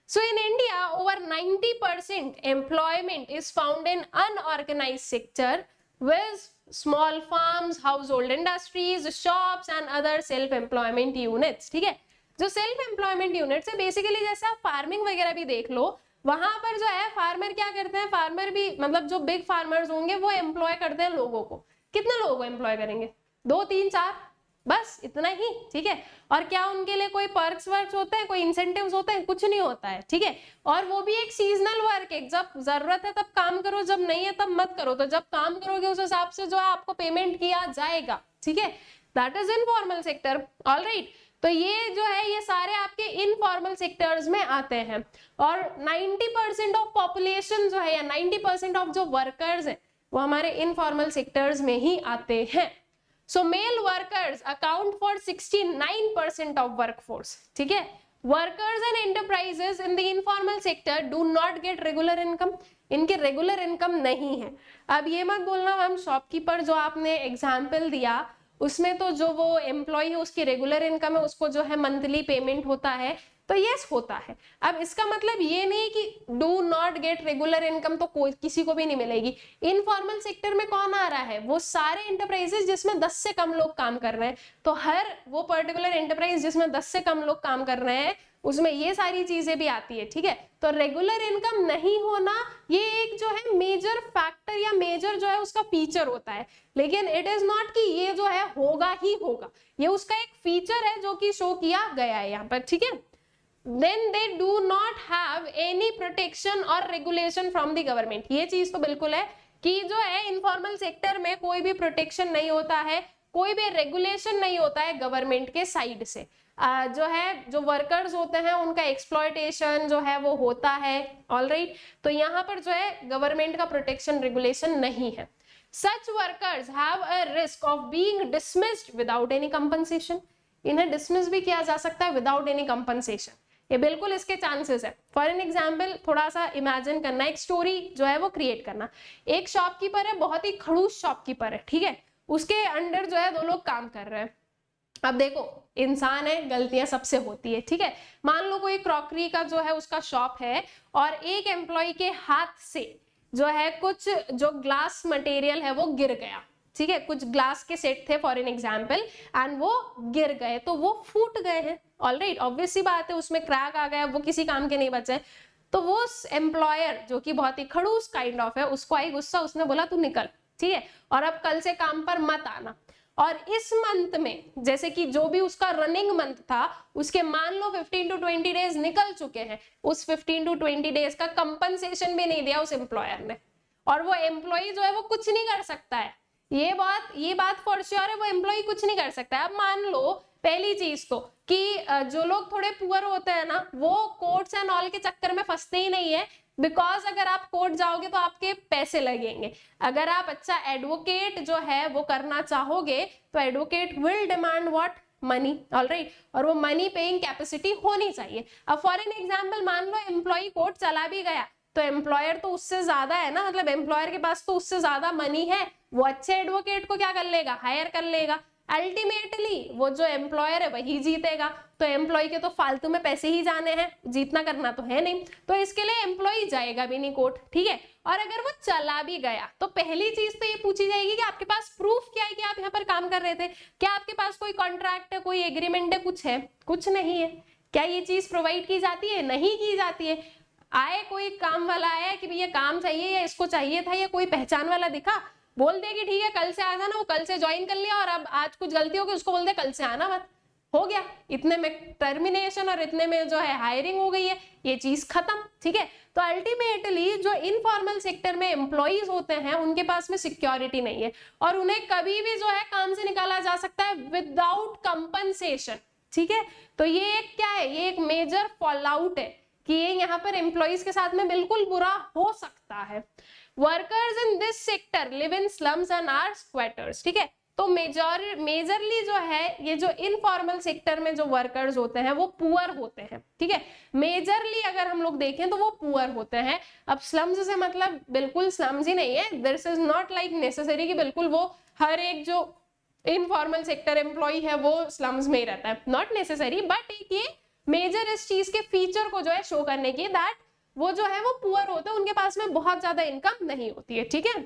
So in India, over 90% employment is found in unorganized sector with small farms, household industries, shops and other self-employment units, ठीक है। जो self employment units है basically जैसे आप farming वगैरह भी देख लो, वहां पर जो है फार्मर क्या करते हैं, फार्मर भी मतलब जो बिग फार्मर्स होंगे वो एम्प्लॉय करते हैं लोगों को, कितने लोगों को एम्प्लॉय करेंगे, 2, 3, 4, बस इतना ही, ठीक है। और क्या उनके लिए कोई पर्क्स वर्क्स होते हैं, कोई इंसेंटिव्स होते हैं, कुछ नहीं होता है, ठीक है। और वो भी एक सीजनल वर्क है, जब जरूरत है तब काम करो, जब नहीं है तब मत करो, तो जब काम करोगे उस हिसाब से जो है आपको पेमेंट किया जाएगा, ठीक है। That is informal sector, alright. तो ये जो है ये सारे आपके इनफॉर्मल सेक्टर्स में आते हैं, और 90% ऑफ पॉपुलेशन जो है या 90% ऑफ जो वर्कर्स है वो हमारे इनफॉर्मल सेक्टर्स में ही आते हैं। So male workers account for 69% of workforce, ठीक है। Workers and enterprises in the informal sector do not get regular income, इनके रेगुलर इनकम नहीं है। अब ये मत बोलना मैम शॉपकीपर जो आपने एग्जाम्पल दिया उसमें तो जो वो एम्प्लॉय है उसकी रेगुलर इनकम है, उसको जो है मंथली पेमेंट होता है, तो यस होता है। अब इसका मतलब ये नहीं कि do not gate regular income तो कोई किसी को भी नहीं मिलेगी। इनफॉर्मल सेक्टर में कौन आ रहा है, वो सारे एंटरप्राइजेस जिसमें 10 से कम लोग काम कर रहे हैं, तो हर वो पर्टिकुलर एंटरप्राइज जिसमें 10 से कम लोग काम कर रहे हैं उसमें ये सारी चीजें भी आती है, ठीक है। तो रेगुलर इनकम नहीं होना ये एक जो है मेजर फैक्टर या मेजर जो है उसका फीचर होता है, लेकिन इट इज नॉट कि ये जो है होगा ही होगा, ये उसका एक फीचर है जो कि शो किया गया है यहाँ पर, ठीक है। Then they do not have any protection or regulation from the government, ये चीज तो बिल्कुल है कि जो है इनफॉर्मल सेक्टर में कोई भी प्रोटेक्शन नहीं होता है, कोई भी रेगुलेशन नहीं होता है गवर्नमेंट के साइड से। जो है जो वर्कर्स होते हैं उनका एक्सप्लॉयटेशन जो है वो होता है, ऑलराइट। तो यहाँ पर जो है गवर्नमेंट का प्रोटेक्शन रेगुलेशन नहीं है। Such workers have a risk of being dismissed without any compensation, इन्हें डिसमिस भी किया जा सकता है विदाउट एनी कंपनसेशन, ये बिल्कुल इसके चांसेस है। फॉर एन एग्जाम्पल थोड़ा सा इमेजिन करना, एक स्टोरी जो है वो क्रिएट करना। एक शॉपकीपर है, बहुत ही खड़ूस शॉपकीपर है, ठीक है, उसके अंडर जो है 2 लोग काम कर रहे हैं। अब देखो इंसान है, गलतियां सबसे होती है, ठीक है। मान लो कोई क्रॉकरी का जो है उसका शॉप है और एक एम्प्लॉय के हाथ से जो है कुछ जो ग्लास मटेरियल है वो गिर गया, ठीक है, कुछ ग्लास के सेट थे फॉर एन एग्जाम्पल एंड वो गिर गए तो वो फूट गए हैं, ऑलराइट, ऑब्वियस सी बात है, उसमें क्रैक आ गया, वो किसी काम के नहीं बचे। तो वो एम्प्लॉयर जो कि बहुत ही खड़ूस काइंड ऑफ है, उसको आई गुस्सा, उसने बोला तू निकल, ठीक है, और अब कल से काम पर मत आना। और इस मंथ में जैसे कि जो भी उसका रनिंग मंथ था उसके मान लो 15 to 20 डेज निकल चुके हैं, उस 15 to 20 डेज का कंपनसेशन भी नहीं दिया उस एम्प्लॉयर ने, और वो एम्प्लॉय जो है वो कुछ नहीं कर सकता है, ये बात फॉर श्योर है, वो एम्प्लॉय कुछ नहीं कर सकता है। अब मान लो पहली चीज तो कि जो लोग थोड़े पुअर होते हैं ना वो कोर्ट्स एंड ऑल के चक्कर में फंसते ही नहीं है, बिकॉज अगर आप कोर्ट जाओगे तो आपके पैसे लगेंगे। अगर आप अच्छा एडवोकेट जो है वो करना चाहोगे तो advocate will demand what, money, alright, और वो मनी पेइंग कैपेसिटी होनी चाहिए। अब फॉर एन एग्जांपल मान लो एम्प्लॉय कोर्ट चला भी गया तो एम्प्लॉयर तो उससे ज्यादा है ना, मतलब एम्प्लॉयर के पास तो उससे ज्यादा मनी है, वो अच्छे एडवोकेट को क्या कर लेगा, हायर कर लेगा, अल्टीमेटली वो जो एम्प्लॉयर है वही जीतेगा। तो एम्प्लॉय के तो फालतू में पैसे ही जाने हैं, जीतना करना तो है नहीं, तो इसके लिए एम्प्लॉय जाएगा भी नहीं कोर्ट, ठीक है। और अगर वो चला भी गया तो पहली चीज तो ये पूछी जाएगी कि आपके पास प्रूफ क्या है कि आप यहाँ पर काम कर रहे थे, क्या आपके पास कोई कॉन्ट्रैक्ट है, कोई एग्रीमेंट है, कुछ नहीं है। क्या ये चीज प्रोवाइड की जाती है, नहीं की जाती है। आए कोई काम वाला आया कि भैया काम चाहिए या इसको चाहिए था, या कोई पहचान वाला दिखा, बोल दे कि ठीक है कल से आ जाना, वो कल से ज्वाइन कर लिया, और अब आज कुछ गलती हो गई उसको बोल दे कल से आना मत, हो गया, इतने में टर्मिनेशन और इतने में जो है हायरिंग हो गई है, ये चीज खत्म, ठीक है। तो अल्टीमेटली जो इनफॉर्मल सेक्टर में एम्प्लॉइज होते हैं उनके पास में सिक्योरिटी नहीं है और उन्हें कभी भी जो है काम से निकाला जा सकता है विदाउट कंपनसेशन, ठीक है। तो ये एक क्या है, ये एक मेजर फॉल आउट है कि ये यहाँ पर एम्प्लॉइज के साथ में बिल्कुल बुरा हो सकता है। Workers in this sector live in slums and are squatters, ठीक है। तो मेजरली जो है ये जो इनफॉर्मल सेक्टर में जो वर्कर्स होते हैं वो पुअर होते हैं, ठीक है। मेजरली अगर हम लोग देखें तो वो पुअर होते हैं। अब स्लम्स से मतलब बिल्कुल स्लम्स ही नहीं है, this is not like necessary कि बिल्कुल वो हर एक जो इनफॉर्मल सेक्टर एम्प्लॉय है वो स्लम्स में ही रहता है, नॉट नेसेसरी, बट एक ये मेजर इस चीज के फीचर को जो है शो करने की दैट वो जो है वो पुअर होते हैं, उनके पास में बहुत ज्यादा इनकम नहीं होती है, ठीक है।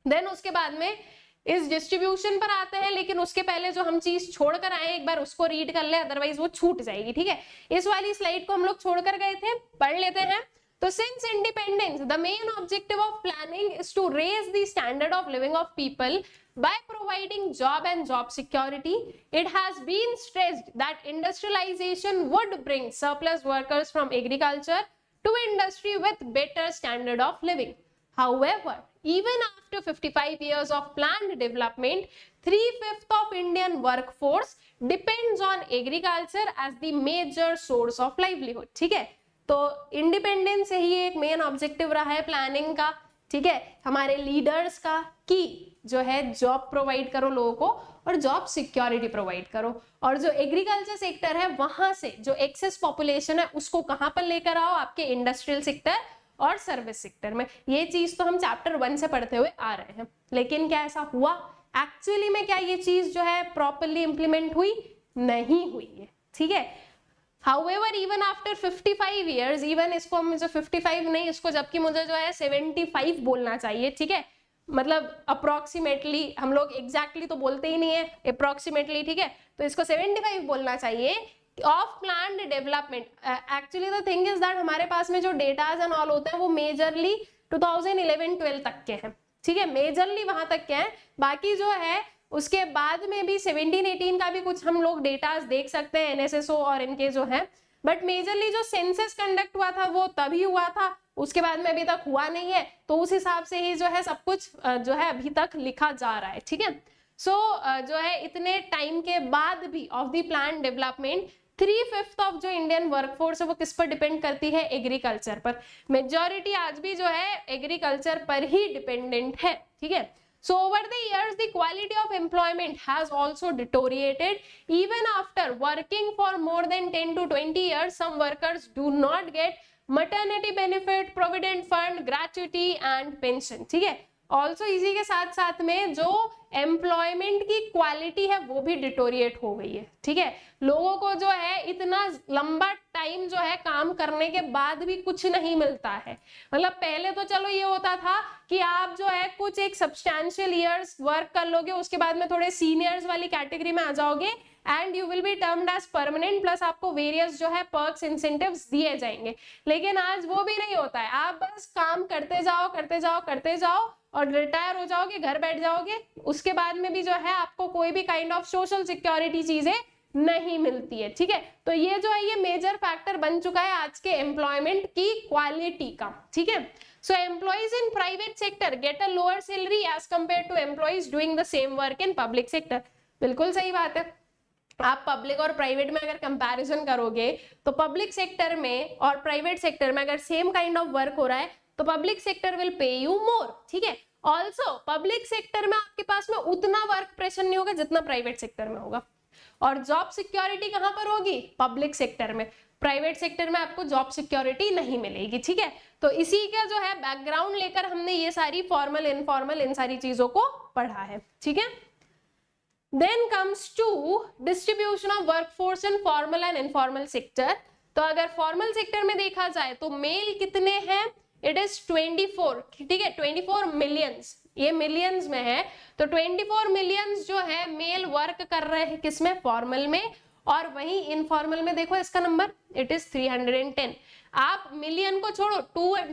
देन उसके बाद में इस डिस्ट्रीब्यूशन पर आते हैं, लेकिन उसके पहले जो हम चीज छोड़कर आए एक बार उसको रीड कर ले, अदरवाइज वो छूट जाएगी, ठीक है। इस वाली स्लाइड को हम लोग छोड़कर गए थे, पढ़ लेते हैं। तो since independence the main objective of planning is to raise the standard of living of people by providing job and job security. It has been stressed that industrialization would bring surplus workers from agriculture to industry with better standard of living. However, even after 55 years of planned development, 3/5 of Indian workforce depends on agriculture as the major source of livelihood. ठीक है, तो independence से ही एक main objective रहा है planning का, ठीक है, हमारे लीडर्स का, कि जो है जॉब प्रोवाइड करो लोगों को और जॉब सिक्योरिटी प्रोवाइड करो, और जो एग्रीकल्चर सेक्टर है वहां से जो एक्सेस पॉपुलेशन है उसको कहां पर लेकर आओ, आपके इंडस्ट्रियल सेक्टर और सर्विस सेक्टर में। ये चीज तो हम चैप्टर 1 से पढ़ते हुए आ रहे हैं, लेकिन क्या ऐसा हुआ एक्चुअली में, क्या ये चीज जो है प्रॉपरली इंप्लीमेंट हुई, नहीं हुई है, ठीक है। However, even after 55 years, even इसको मुझे 55 नहीं, इसको जबकि मुझे जो है 75 बोलना चाहिए, ठीक है, मतलब अप्रोक्सीमेटली, हम लोग एग्जैक्टली तो बोलते ही नहीं है, अप्रोक्सीमेटली, ठीक है, तो इसको 75 बोलना चाहिए of planned development. Actually the thing is that हमारे पास में जो डेटाज एंड ऑल होते हैं वो मेजरली 2011-12 तक के हैं, ठीक है, मेजरली वहां तक के हैं, बाकी जो है उसके बाद में भी 17-18 का भी कुछ हम लोग डेटास देख सकते हैं, एनएसएसओ और इनके जो है, बट मेजरली जो सेंसस कंडक्ट हुआ था वो तभी हुआ था, उसके बाद में अभी तक हुआ नहीं है, तो उस हिसाब से ही जो है सब कुछ जो है अभी तक लिखा जा रहा है, ठीक है। सो जो है इतने टाइम के बाद भी of the plan development 3/5 of जो इंडियन वर्कफोर्स है वो किस पर डिपेंड करती है, एग्रीकल्चर पर। मेजॉरिटी आज भी जो है एग्रीकल्चर पर ही डिपेंडेंट है, ठीक है। So over the years, the quality of employment has also deteriorated. Even after working for more than 10 to 20 years, some workers do not get maternity benefit, provident fund, gratuity and pension. ठीक है, also इसी के साथ साथ में जो employment की quality है वो भी डिटोरिएट हो गई है, ठीक है। लोगों को जो है इतना लंबा टाइम जो है काम करने के बाद भी कुछ नहीं मिलता है। मतलब पहले तो चलो ये होता था कि आप जो है कुछ एक सब्सटैंशियल ईयर्स वर्क कर लोगे, उसके बाद में थोड़े सीनियर्स वाली कैटेगरी में आ जाओगे and you will be termed as permanent, plus आपको वेरियस जो है पर्क्स इंसेंटिव्स दिए जाएंगे। लेकिन आज वो भी नहीं होता है, आप बस काम करते जाओ करते जाओ करते जाओ और रिटायर हो जाओगे, घर बैठ जाओगे, उसके बाद में भी जो है आपको कोई भी काइंड ऑफ सोशल सिक्योरिटी चीजें नहीं मिलती है, ठीक है। तो ये जो है ये मेजर फैक्टर बन चुका है आज के एम्प्लॉयमेंट की क्वालिटी का, ठीक है। So employees in private sector get a lower salary as compare to employees doing the same work in public sector. बिल्कुल सही बात है। आप पब्लिक और प्राइवेट में अगर कंपैरिजन करोगे तो पब्लिक सेक्टर में और प्राइवेट सेक्टर में अगर सेम काइंड ऑफ वर्क हो रहा है तो public sector will pay you more, ठीक है। ऑल्सो पब्लिक सेक्टर में आपके पास में उतना वर्क प्रेशर नहीं होगा जितना प्राइवेट सेक्टर में होगा, और जॉब सिक्योरिटी कहां पर होगी? पब्लिक सेक्टर में। प्राइवेट सेक्टर में आपको जॉब सिक्योरिटी नहीं मिलेगी, ठीक है। तो इसी का जो है बैकग्राउंड लेकर हमने ये सारी फॉर्मल इनफॉर्मल इन सारी चीजों को पढ़ा है, ठीक है। Then comes to distribution of workforce in formal and informal sector. तो अगर फॉर्मल सेक्टर में देखा जाए तो मेल कितने हैं? इट इज 24, ठीक है, 24 मिलियंस, ये मिलियंस में है। तो 24 मिलियंस जो है मेल वर्क कर रहे हैं किसमें? फॉर्मल में। और वहीं इनफॉर्मल में देखो इसका नंबर इट इज 310। आप मिलियन को छोड़ो,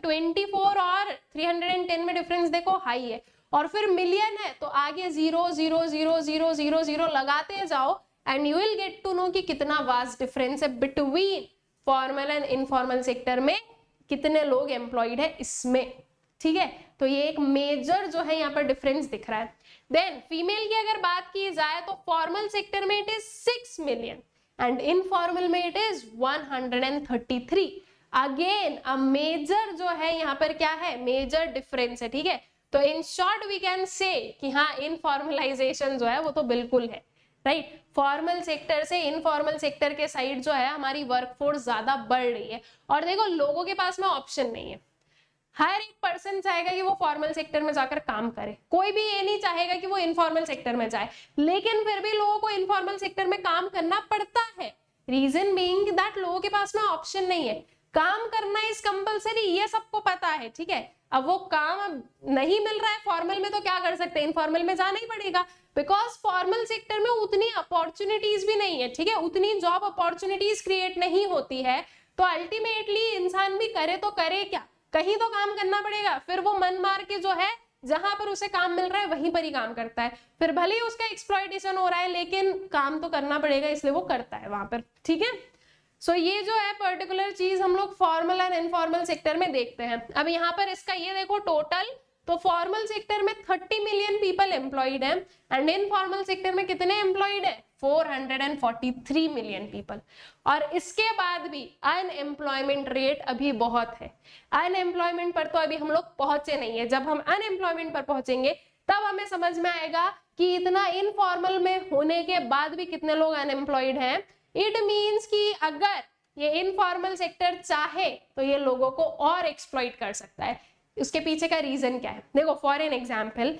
24 और 310 में डिफरेंस देखो हाई है, और फिर मिलियन है तो आगे 0 0 0 0 0 0 लगाते जाओ and you will get to know कि कितना वास्ट डिफरेंस है between formal and informal sector में, कितने लोग एम्प्लॉयड है इसमें, ठीक है। तो ये एक मेजर जो है यहाँ पर डिफरेंस दिख रहा है। देन फीमेल की अगर बात की जाए तो फॉर्मल सेक्टर में it is 6 million and informal में it is 133। Again a major जो है यहाँ पर क्या है? मेजर डिफरेंस है, ठीक है। तो in short we can say कि हाँ इनफॉर्मलाइजेशन जो है वो तो बिल्कुल है, राइट। फॉर्मल सेक्टर से इनफॉर्मल सेक्टर के साइड जो है हमारी वर्कफोर्स ज्यादा बढ़ रही है। और देखो लोगों के पास में ऑप्शन नहीं है, हर एक पर्सन चाहेगा कि वो फॉर्मल सेक्टर में जाकर काम करे, कोई भी ये नहीं चाहेगा कि वो इनफॉर्मल सेक्टर में जाए, लेकिन फिर भी लोगों को इनफॉर्मल सेक्टर में काम करना पड़ता है। रीजन बीइंग दैट लोगों के पास में ऑप्शन नहीं है, काम करना इज कंपलसरी, ये सबको पता है, ठीक है। अब वो काम नहीं मिल रहा है फॉर्मल में तो क्या कर सकते हैं? इनफॉर्मल में जाना ही पड़ेगा, बिकॉज फॉर्मल सेक्टर में उतनी अपॉर्चुनिटीज भी नहीं है, ठीक है, उतनी जॉब अपॉर्चुनिटीज क्रिएट नहीं होती है। तो अल्टीमेटली इंसान भी करे तो करे क्या, कहीं तो काम करना पड़ेगा, फिर वो मन मार के जो है जहां पर उसे काम मिल रहा है वहीं पर ही काम करता है, फिर भले ही उसका एक्सप्लॉयटेशन हो रहा है लेकिन काम तो करना पड़ेगा, इसलिए वो करता है वहां पर, ठीक है। सो ये जो है पर्टिकुलर चीज हम लोग फॉर्मल एंड इनफॉर्मल सेक्टर में देखते हैं। अब यहाँ पर इसका ये देखो टोटल, तो फॉर्मल सेक्टर में 30 मिलियन पीपल एम्प्लॉयड है एंड इनफॉर्मल सेक्टर में कितने एम्प्लॉयड है? 443 मिलियन पीपल। और इसके बाद भी अनएम्प्लॉयमेंट रेट अभी बहुत है, अनएम्प्लॉयमेंट पर तो अभी हम लोग पहुंचे नहीं है। जब हम अनएम्प्लॉयमेंट पर पहुंचेंगे तब हमें समझ में आएगा कि इतना इनफॉर्मल में होने के बाद भी कितने लोग अनएम्प्लॉयड हैं। इट मीन्स कि अगर ये इनफॉर्मल सेक्टर चाहे तो ये लोगों को और एक्सप्लॉइट कर सकता है। उसके पीछे का रीजन क्या है? देखो फॉर एन एग्जाम्पल,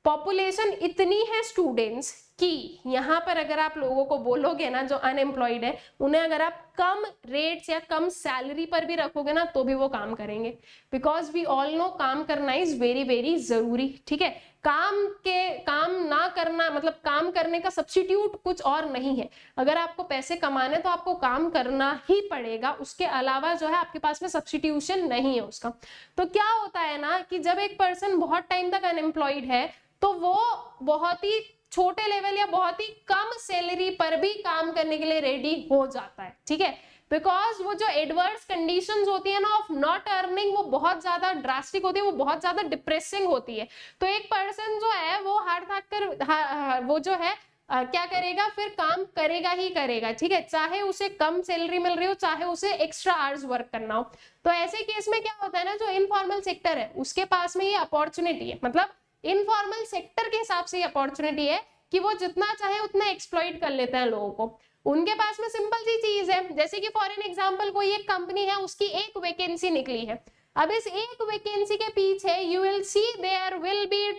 पॉपुलेशन इतनी है स्टूडेंट्स कि यहाँ पर अगर आप लोगों को बोलोगे ना जो अनएम्प्लॉयड है उन्हें अगर आप कम रेट्स या कम सैलरी पर भी रखोगे ना तो भी वो काम करेंगे, बिकॉज वी ऑल नो काम करना इज वेरी वेरी जरूरी, ठीक है। काम ना करना मतलब काम करने का सब्स्टिट्यूट कुछ और नहीं है। अगर आपको पैसे कमाने तो आपको काम करना ही पड़ेगा, उसके अलावा जो है आपके पास में सब्स्टिट्यूशन नहीं है उसका। तो क्या होता है ना कि जब एक पर्सन बहुत टाइम तक अनएम्प्लॉयड है तो वो बहुत ही छोटे लेवल या बहुत ही कम सैलरी पर भी काम करने के लिए रेडी हो जाता है, ठीक है। बिकॉज वो जो एडवर्स कंडीशंस होती है ना ऑफ नॉट अर्निंग वो बहुत ज्यादा ड्रास्टिक होती है, वो बहुत ज्यादा डिप्रेसिंग होती है। तो एक पर्सन जो है वो हार थाक कर वो जो है क्या करेगा? फिर काम करेगा ही करेगा, ठीक है, चाहे उसे कम सैलरी मिल रही हो चाहे उसे एक्स्ट्रा आवर्स वर्क करना हो। तो ऐसे केस में क्या होता है ना, जो इनफॉर्मल सेक्टर है उसके पास में ये अपॉर्चुनिटी है, मतलब इनफॉर्मल सेक्टर के हिसाब से अपॉर्चुनिटी है कि वो जितना चाहे उतना एक्सप्लॉइट कर लेते हैं लोगों को। उनके पास में सिंपल सी चीज है, जैसे कि फॉर एन एग्जांपल कोई एक कंपनी है उसकी एक वैकेंसी निकली है, अब इस एक वैकेंसी के पीछे you will see there will be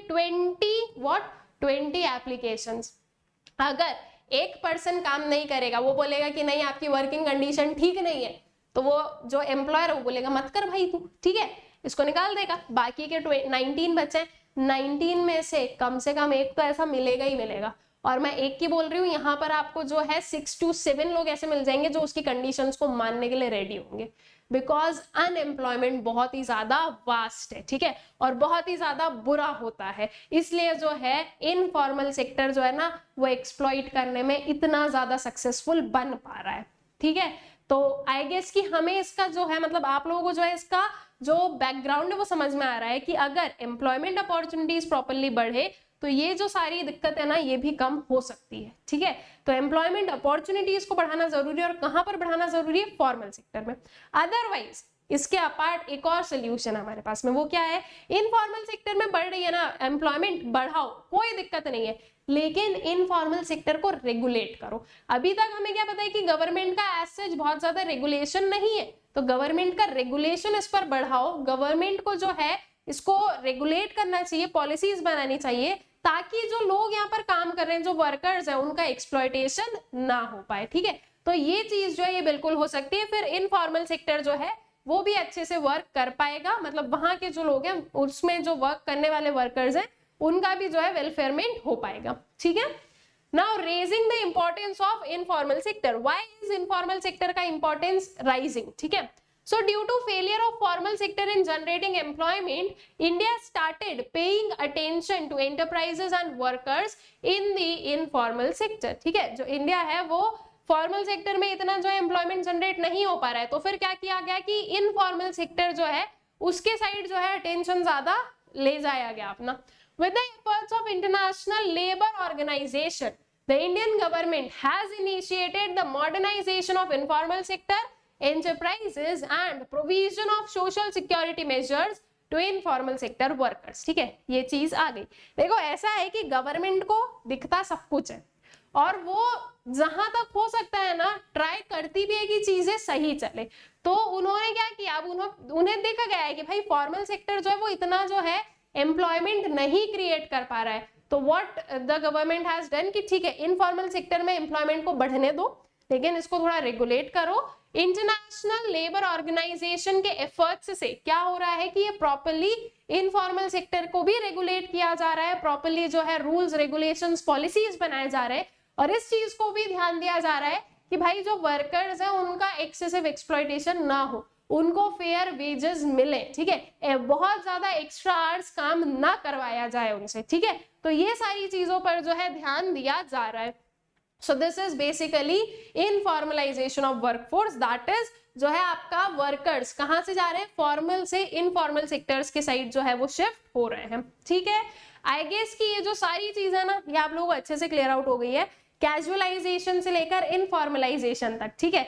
20 applications. अगर एक पर्सन काम नहीं करेगा, वो बोलेगा कि नहीं आपकी वर्किंग कंडीशन ठीक नहीं है, तो वो जो एम्प्लॉयर है वो बोलेगा मत कर भाई तू, ठीक है, इसको निकाल देगा। बाकी के 19 बचे, 19 में से कम एक तो ऐसा मिलेगा ही मिलेगा। और मैं एक की बोल रही हूँ, यहाँ पर आपको जो है 6 to 7 लोग ऐसे मिल जाएंगे जो उसकी कंडीशंस को मानने के लिए रेडी होंगे, बिकॉज अनएम्प्लॉयमेंट बहुत ही ज्यादा वास्ट है, ठीक है, और बहुत ही ज्यादा बुरा होता है। इसलिए जो है इनफॉर्मल सेक्टर जो है ना वो एक्सप्लॉइट करने में इतना ज्यादा सक्सेसफुल बन पा रहा है, ठीक है। तो आई गेस कि हमें इसका जो है मतलब आप लोगों को जो है इसका जो बैकग्राउंड है वो समझ में आ रहा है कि अगर एम्प्लॉयमेंट अपॉर्चुनिटीज प्रॉपरली बढ़े तो ये जो सारी दिक्कत है ना ये भी कम हो सकती है, ठीक है। तो एम्प्लॉयमेंट अपॉर्चुनिटीज को बढ़ाना जरूरी है, और कहां पर बढ़ाना जरूरी है? फॉर्मल सेक्टर में। अदरवाइज इसके अपार्ट एक और सोल्यूशन हमारे पास में, वो क्या है? इनफॉर्मल सेक्टर में बढ़ रही है ना एम्प्लॉयमेंट, बढ़ाओ, कोई दिक्कत नहीं है, लेकिन इनफॉर्मल सेक्टर को रेगुलेट करो। अभी तक हमें क्या पता है कि गवर्नमेंट का एज सच बहुत ज्यादा रेगुलेशन नहीं है, तो गवर्नमेंट का रेगुलेशन इस पर बढ़ाओ। गवर्नमेंट को जो है इसको रेगुलेट करना चाहिए, पॉलिसीज बनानी चाहिए, ताकि जो लोग यहाँ पर काम कर रहे हैं, जो वर्कर्स हैं, उनका एक्सप्लॉयटेशन ना हो पाए, ठीक है। तो ये चीज जो है ये बिल्कुल हो सकती है, फिर इनफॉर्मल सेक्टर जो है वो भी अच्छे से वर्क कर पाएगा, मतलब वहां के जो लोग हैं उसमें जो वर्क करने वाले वर्कर्स हैं उनका भी जो है वेलफेयरमेंट हो पाएगा, ठीक है। Now raising the importance of informal sector, why is informal sector का इंपॉर्टेंस राइजिंग, ठीक है। So due to failure of formal sector in generating employment, India started paying attention to enterprises and workers in the informal sector, ठीक है। जो India है वो formal sector में इतना जो है एम्प्लॉयमेंट जनरेट नहीं हो पा रहा है, तो फिर क्या किया गया कि इनफॉर्मल सेक्टर जो है उसके साइड जो है अटेंशन ज्यादा ले जाया गया अपना। With the efforts of International Labour Organization, the Indian government has initiated the modernization of informal sector enterprises and provision of social security measures to informal sector workers, ठीक है। ये चीज आ गई। देखो ऐसा है कि गवर्नमेंट को दिखता सब कुछ है, और वो जहां तक हो सकता है ना ट्राई करती भी है कि चीजें सही चले। तो उन्होंने क्या किया, अब उन्हें देखा गया है कि भाई फॉर्मल सेक्टर जो है वो इतना जो है एम्प्लॉयमेंट नहीं क्रिएट कर पा रहा है, तो what the government has done कि ठीक है इनफॉर्मल सेक्टर में एम्प्लॉयमेंट को बढ़ने दो, लेकिन इसको थोड़ा रेगुलेट करो। इंटरनेशनल लेबर ऑर्गेनाइजेशन के एफर्ट्स से क्या हो रहा है कि ये प्रॉपर्ली इनफॉर्मल सेक्टर को भी रेगुलेट किया जा रहा है, प्रॉपर्ली जो है रूल्स रेगुलेशंस पॉलिसीज बनाए जा रहे हैं, और इस चीज को भी ध्यान दिया जा रहा है कि भाई जो वर्कर्स है उनका एक्सेसिव एक्सप्लॉयटेशन ना हो, उनको फेयर वेजेस मिले, ठीक है, बहुत ज्यादा एक्स्ट्रा आवर्स काम ना करवाया जाए उनसे, ठीक है। तो ये सारी चीजों पर जो है ध्यान दिया जा रहा है। So this is basically informalization of workforce, that is जो है आपका वर्कर्स कहां से जा रहे हैं, फॉर्मल से इनफॉर्मल सेक्टर्स के साइड जो है वो शिफ्ट हो रहे हैं, ठीक है। आई गेस कि ये जो सारी चीज है ना ये आप लोगों को अच्छे से क्लियर आउट हो गई है, कैजुअलाइजेशन से लेकर इनफॉर्मलाइजेशन तक, ठीक है।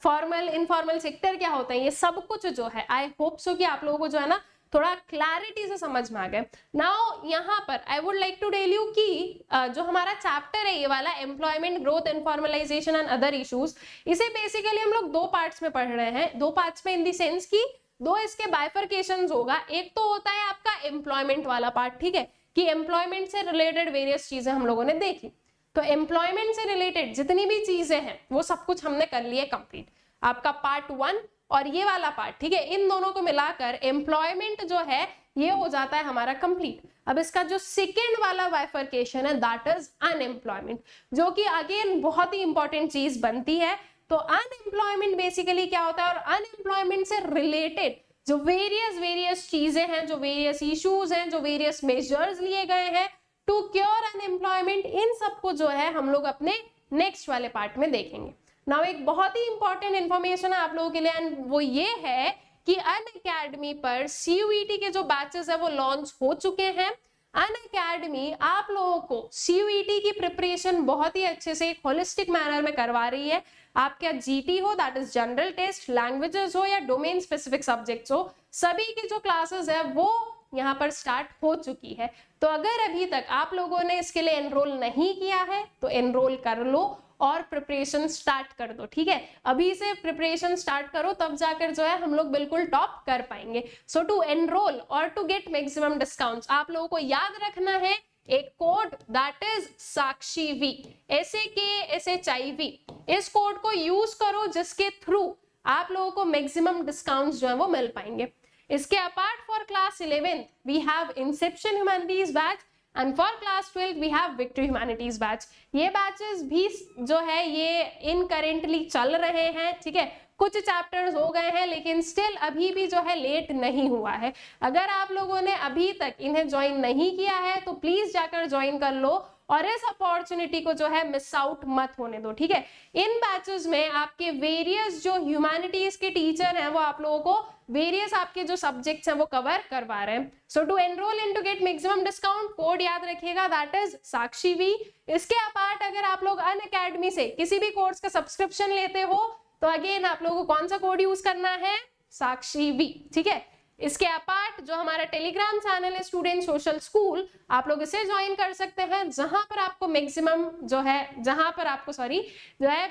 फॉर्मल इनफॉर्मल सेक्टर क्या होता है, ये सब कुछ जो है आई होप सो कि आप लोगों को जो है ना थोड़ा क्लैरिटी से समझ में आ गया। नाउ यहाँ पर I would like to tell you कि जो हमारा चैप्टर है ये वाला employment growth informalization and other issues, इसे बेसिकली हम लोग दो पार्ट्स में पढ़ रहे हैं। दो पार्ट्स में इन द सेंस कि दो इसके बाइफरकेशंस होगा। एक तो होता है आपका एम्प्लॉयमेंट वाला पार्ट, ठीक है, कि एम्प्लॉयमेंट से रिलेटेड वेरियस चीजें हम लोगों ने देखी, तो एम्प्लॉयमेंट से रिलेटेड जितनी भी चीजें हैं वो सब कुछ हमने कर लिया कंप्लीट। आपका पार्ट 1 और ये वाला पार्ट, ठीक है, इन दोनों को मिलाकर एम्प्लॉयमेंट जो है ये हो जाता है हमारा कंप्लीट। अब इसका जो सेकेंड वाला बाइफरकेशन है दैट इज अनएम्प्लॉयमेंट, जो कि अगेन बहुत ही इंपॉर्टेंट चीज बनती है। तो अनएम्प्लॉयमेंट बेसिकली क्या होता है, और अनएम्प्लॉयमेंट से रिलेटेड जो वेरियस चीजें हैं, जो वेरियस इश्यूज हैं, जो वेरियस मेजर्स लिए गए हैं टू क्योर अनएम्प्लॉयमेंट, इन सबको जो है हम लोग अपने नेक्स्ट वाले पार्ट में देखेंगे। नाउ एक बहुत ही इंपॉर्टेंट इंफॉर्मेशन है आप लोगों के लिए, एंड वो ये है कि अनअकैडमी पर CUET के जो बैचेस है वो लॉन्च हो चुके हैं। अनअकैडमी आप लोगों को CUET की प्रिपरेशन बहुत ही अच्छे से एक होलिस्टिक मैनर में करवा रही है। आप क्या GT हो, that is general test, languages हो या डोमेन स्पेसिफिक सब्जेक्ट्स हो, सभी की जो क्लासेस है वो यहाँ पर स्टार्ट हो चुकी है। तो अगर अभी तक आप लोगों ने इसके लिए एनरोल नहीं किया है तो एनरोल कर लो, और प्रिपरेशन स्टार्ट कर दो, ठीक है। अभी से प्रिपरेशन स्टार्ट करो, तब जाकर जो है हम लोग बिल्कुल टॉप कर पाएंगे। सो टू एनरोल और टू गेट मैक्सिमम डिस्काउंट्स, आप लोगों को याद रखना है एक code, that is Sakshi V, SAKSHIV। इस कोड को यूज करो जिसके थ्रू आप लोगों को मैक्सिमम डिस्काउंट्स जो है वो मिल पाएंगे। इसके apart for class 11 we have inception humanities batch and for class 12 we have victory humanities batch. ये बैचेस भी जो है ये इन करेंटली चल रहे हैं, ठीक है। कुछ चैप्टर्स हो गए हैं लेकिन स्टिल अभी भी जो है लेट नहीं हुआ है। अगर आप लोगों ने अभी तक इन्हें ज्वाइन नहीं किया है तो प्लीज जाकर ज्वाइन कर लो और इस अपॉर्चुनिटी को जो है मिस आउट मत होने दो, ठीक है। इन बैचेस में आपके वेरियस जो ह्यूमैनिटीज के टीचर हैं वो आप लोगों को वेरियस आपके जो सब्जेक्ट्स हैं वो कवर करवा रहे हैं। So to enroll in to get maximum discount, code याद रखिएगा, दैट इज साक्षी वी। इसके अपार्ट अगर आप लोग अनअकैडमी से किसी भी कोर्स का सब्सक्रिप्शन लेते हो तो अगेन आप लोगों को कौन सा कोड यूज करना है, साक्षी वी, ठीक है। इसके अपार्ट जो हमारा टेलीग्राम चैनल है स्टूडेंट सोशल स्कूल, आप लोग इसे ज्वाइन कर सकते हैं, जहां पर आपको मैक्सिमम जो है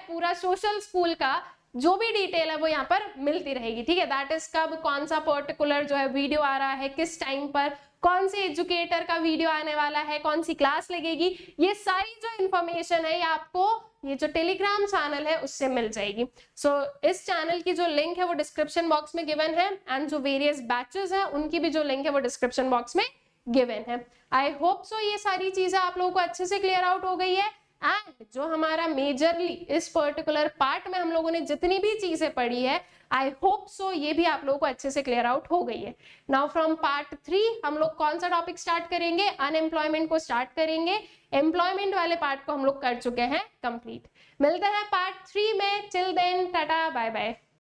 पूरा सोशल स्कूल का जो भी डिटेल है वो यहाँ पर मिलती रहेगी, ठीक है। दैट इज कब कौन सा पर्टिकुलर जो है वीडियो आ रहा है, किस टाइम पर कौन से एजुकेटर का वीडियो आने वाला है, कौन सी क्लास लगेगी, ये सारी जो इंफॉर्मेशन है ये आपको ये जो टेलीग्राम चैनल है उससे मिल जाएगी। सो इस चैनल की जो लिंक है वो डिस्क्रिप्शन बॉक्स में गिवन है एंड जो वेरियस बैचेस हैं उनकी भी जो लिंक है वो डिस्क्रिप्शन बॉक्स में गिवन है। आई होप सो ये सारी चीजें आप लोगों को अच्छे से क्लियर आउट हो गई है। एंड जो हमारा मेजरली इस पर्टिकुलर पार्ट में हम लोगों ने जितनी भी चीजें पढ़ी है, आई होप सो ये भी आप लोगों को अच्छे से क्लियर आउट हो गई है। नाउ फ्रॉम पार्ट 3 हम लोग कौन सा टॉपिक स्टार्ट करेंगे, अनएम्प्लॉयमेंट को स्टार्ट करेंगे। एम्प्लॉयमेंट वाले पार्ट को हम लोग कर चुके हैं कंप्लीट। मिलते हैं पार्ट 3 में, till then tata bye bye.